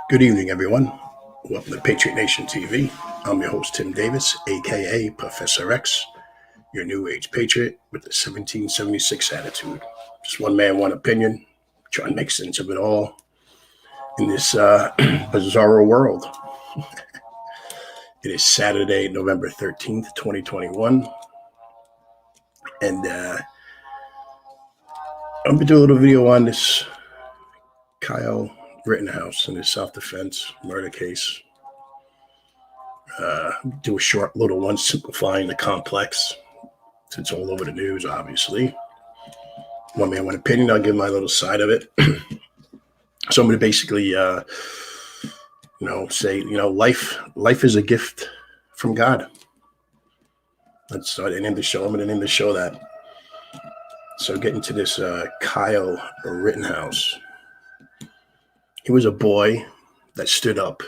Good evening, everyone. Welcome to Patriot Nation TV. I'm your host, Tim Davis, aka Professor X, your new age patriot with the 1776 attitude. Just one man, one opinion, trying to make sense of it all in this bizarre world. It is Saturday, November 13th, 2021. And I'm going to do a little video on this Kyle Rittenhouse and his self-defense murder case. Do a short little one simplifying the complex. It's all over the news, obviously. One man, one opinion. I'll give my little side of it. So I'm going to basically, say, life is a gift from God. That's start and end the show. I'm going to end the show that. So getting to this Kyle Rittenhouse. He was a boy that stood up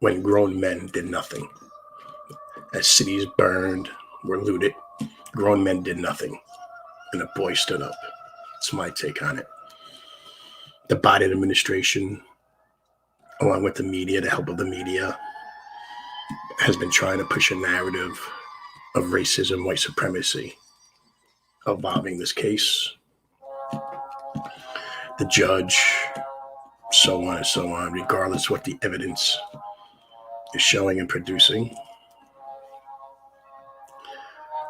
when grown men did nothing. As cities burned, were looted, grown men did nothing. And a boy stood up. That's my take on it. The Biden administration, along with the media, the help of the media, has been trying to push a narrative of racism, white supremacy, involving this case. The judge, so on and so on, regardless what the evidence is showing and producing.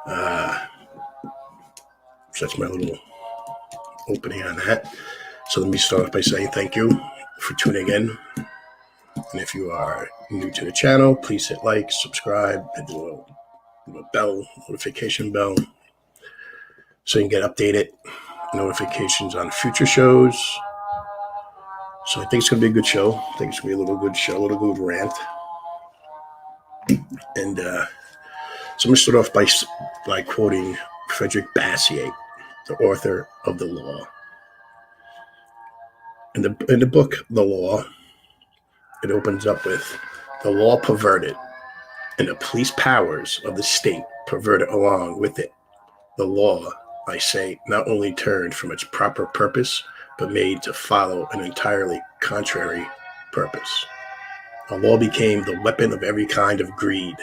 So that's my little opening on that. So let me start off by saying thank you for tuning in. And if you are new to the channel, please hit like, subscribe, hit the little bell, notification bell, so you can get updated notifications on future shows. So I think it's going to be a good show. I think it's going to be a little good show, a little good rant. And so I'm going to start off by quoting Frederick Bastiat, the author of The Law. In the book, The Law, it opens up with the law perverted and the police powers of the state perverted along with it. The law, I say, not only turned from its proper purpose, but made to follow an entirely contrary purpose. The law became the weapon of every kind of greed.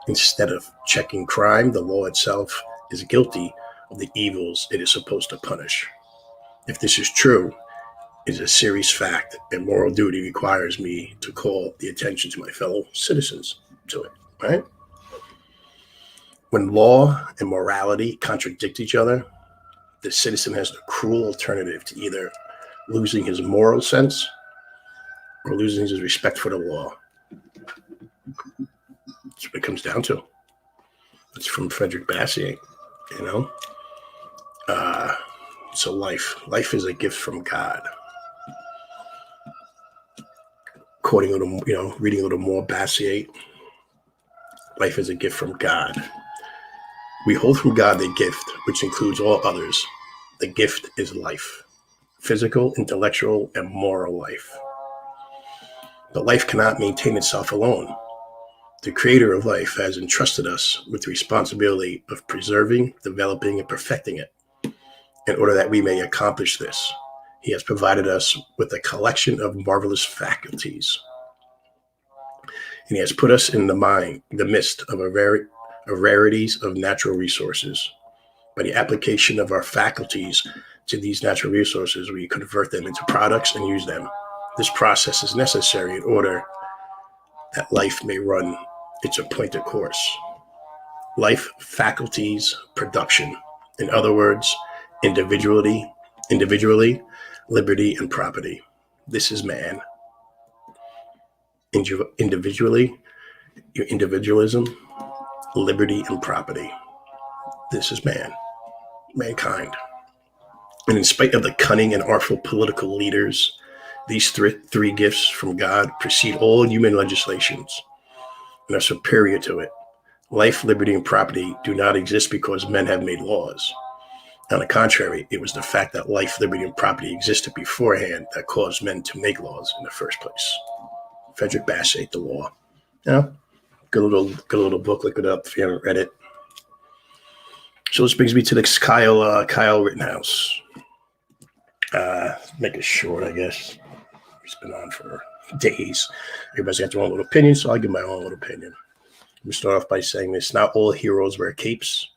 Instead of checking crime, the law itself is guilty of the evils it is supposed to punish. If this is true, it is a serious fact, and moral duty requires me to call the attention to my fellow citizens to it, right? When law and morality contradict each other, the citizen has the cruel alternative to either losing his moral sense or losing his respect for the law. That's what it comes down to. It's from Frederick Bastiat, So life is a gift from God. Quoting a little, reading a little more Bastiat. Life is a gift from God. We hold from God the gift, which includes all others. The gift is life. Physical, intellectual, and moral life. But life cannot maintain itself alone. The creator of life has entrusted us with the responsibility of preserving, developing, and perfecting it. In order that we may accomplish this, he has provided us with a collection of marvelous faculties. And he has put us in the midst of rarities of natural resources. By the application of our faculties to these natural resources, we convert them into products and use them. This process is necessary in order that life may run its appointed course. Life, faculties, production. In other words, individually, liberty and property. This is man. Individually, your individualism, liberty and property. This is mankind. And in spite of the cunning and artful political leaders, these three gifts from God precede all human legislations and are superior to it. Life, liberty, and property do not exist because men have made laws. On the contrary, it was the fact that life, liberty, and property existed beforehand that caused men to make laws in the first place. Frederick Bassett, The Law. Yeah, good little book. Look it up if you haven't read it. So this brings me to the Kyle Rittenhouse. Make it short, I guess. He's been on for days. Everybody's got their own little opinion, so I'll give my own little opinion. Let me start off by saying this. Not all heroes wear capes.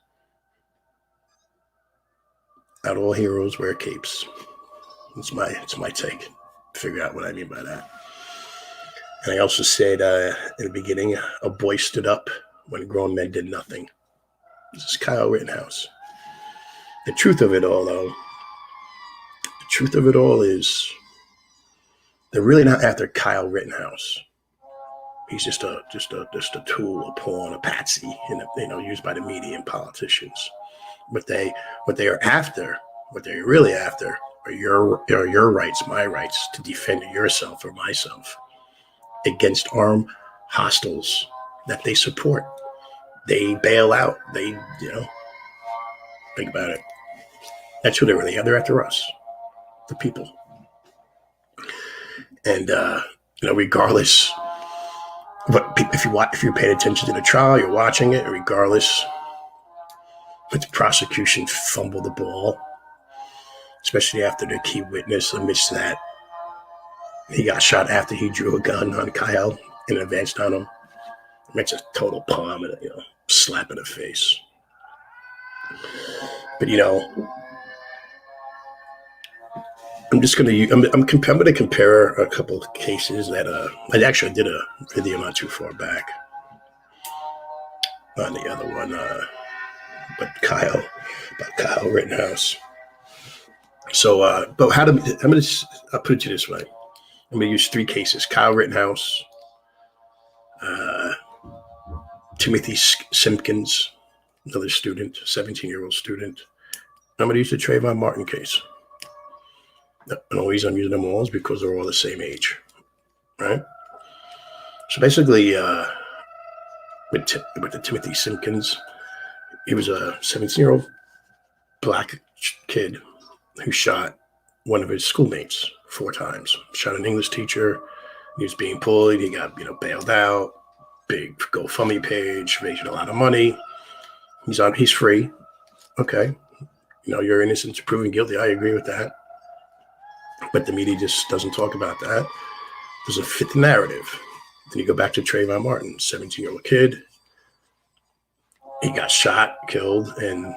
Not all heroes wear capes. It's my take. Figure out what I mean by that. And I also said in the beginning, a boy stood up when grown men did nothing. This is Kyle Rittenhouse. The truth of it all, though, is they're really not after Kyle Rittenhouse. He's just a tool, a pawn, a patsy, used by the media and politicians. What they're really after, are your rights, my rights, to defend yourself or myself against armed hostiles that they support. They bail out. Think about it. That's who they're really after. They're after us, the people. And regardless, if you're paying attention to the trial, you're watching it. Regardless, but the prosecution fumbled the ball, especially after the key witness admits that he got shot after he drew a gun on Kyle and advanced on him. It's a total palm and a slap in the face. But I'm going to compare a couple of cases that I actually did a video not too far back on the other one, about Kyle Rittenhouse. So, I'll put it to you this way. I'm going to use three cases: Kyle Rittenhouse, Timothy Simpkins, another student, 17-year-old student. I'm going to use the Trayvon Martin case. And the reason I'm using them all is because they're all the same age, right? So basically, with the Timothy Simpkins, he was a 17-year-old black kid who shot one of his schoolmates 4 times. Shot an English teacher. He was being bullied. He got bailed out. Big GoFundMe page, raising a lot of money. He's free. Okay, your innocence proven guilty. I agree with that. But the media just doesn't talk about that. Doesn't fit the narrative. Then you go back to Trayvon Martin, 17-year-old kid. He got shot, killed, and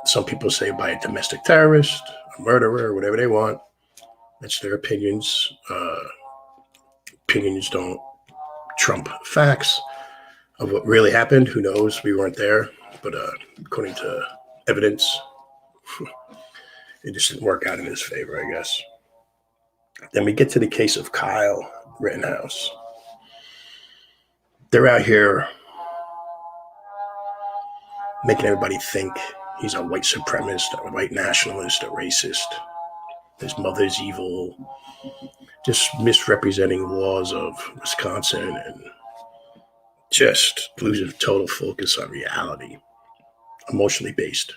some people say by a domestic terrorist, a murderer, whatever they want. That's their opinions. Opinions don't trump facts of what really happened. Who knows? We weren't there. But according to evidence, it just didn't work out in his favor, I guess. Then we get to the case of Kyle Rittenhouse. They're out here making everybody think he's a white supremacist, a white nationalist, a racist. His mother's evil, just misrepresenting laws of Wisconsin and just losing total focus on reality, emotionally based.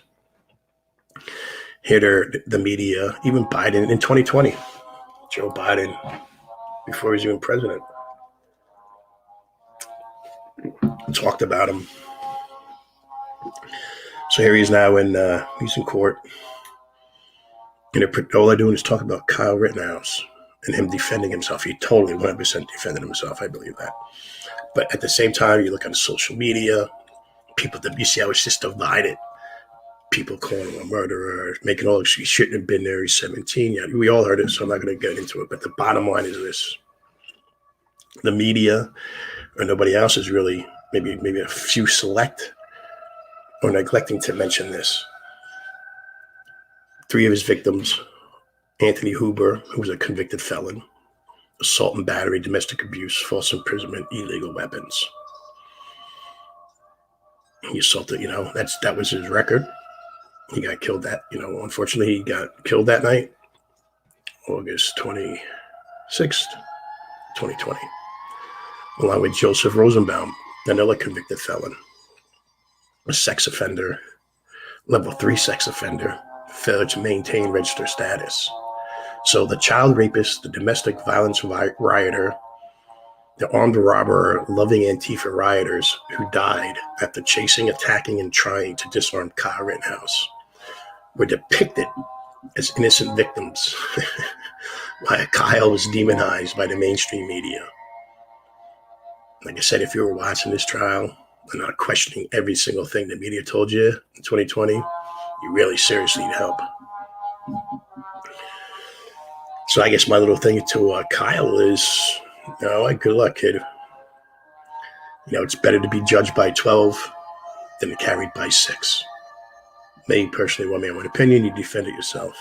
Here, the media, even Biden in 2020, Joe Biden, before he was even president, talked about him. So here he is now, he's in court. And all they're doing is talk about Kyle Rittenhouse and him defending himself. He totally 100% defended himself. I believe that. But at the same time, you look on social media, you see how it's just divided. People calling him a murderer, making all excuses. He shouldn't have been there. He's 17. Yeah, we all heard it, so I'm not going to get into it. But the bottom line is this. The media or nobody else is really, maybe a few select, or neglecting to mention this. 3 of his victims, Anthony Huber, who was a convicted felon, assault and battery, domestic abuse, false imprisonment, illegal weapons. He assaulted, that was his record. He got killed unfortunately, he got killed that night, August 26th, 2020, along with Joseph Rosenbaum, another convicted felon, a sex offender, level 3 sex offender, failed to maintain registered status. So the child rapist, the domestic violence rioter, the armed robber, loving Antifa rioters who died after chasing, attacking, and trying to disarm Kyle Rittenhouse were depicted as innocent victims, while Kyle was demonized by the mainstream media. Like I said, if you were watching this trial and not questioning every single thing the media told you in 2020, you really seriously need help. So I guess my little thing to Kyle is, good luck, kid. It's better to be judged by 12 than carried by 6. Me, personally, one opinion, you defend it yourself.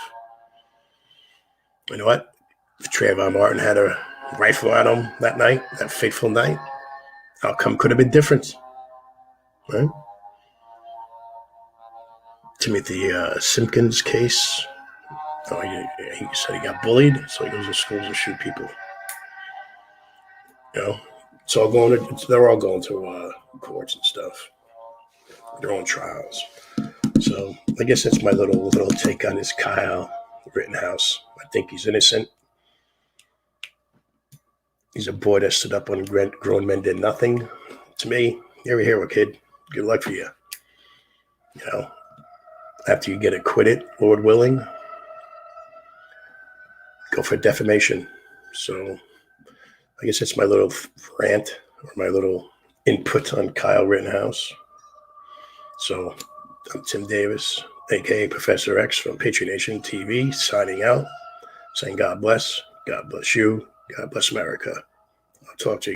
You know what? If Trayvon Martin had a rifle on him that night, that fateful night, outcome could have been different, right? Timothy Simpkins case. He said he got bullied, so he goes to schools and shoot people. It's all they're all going to courts and stuff, their own trials. So I guess that's my little take on this Kyle Rittenhouse. I think he's innocent. He's a boy that stood up when grown men did nothing. To me, you're a hero, kid. Good luck for you. After you get acquitted, Lord willing, go for defamation. So I guess that's my little rant or my little input on Kyle Rittenhouse. So I'm Tim Davis, aka Professor X from Patriot Nation TV, signing out, saying God bless you, God bless America. I'll talk to you.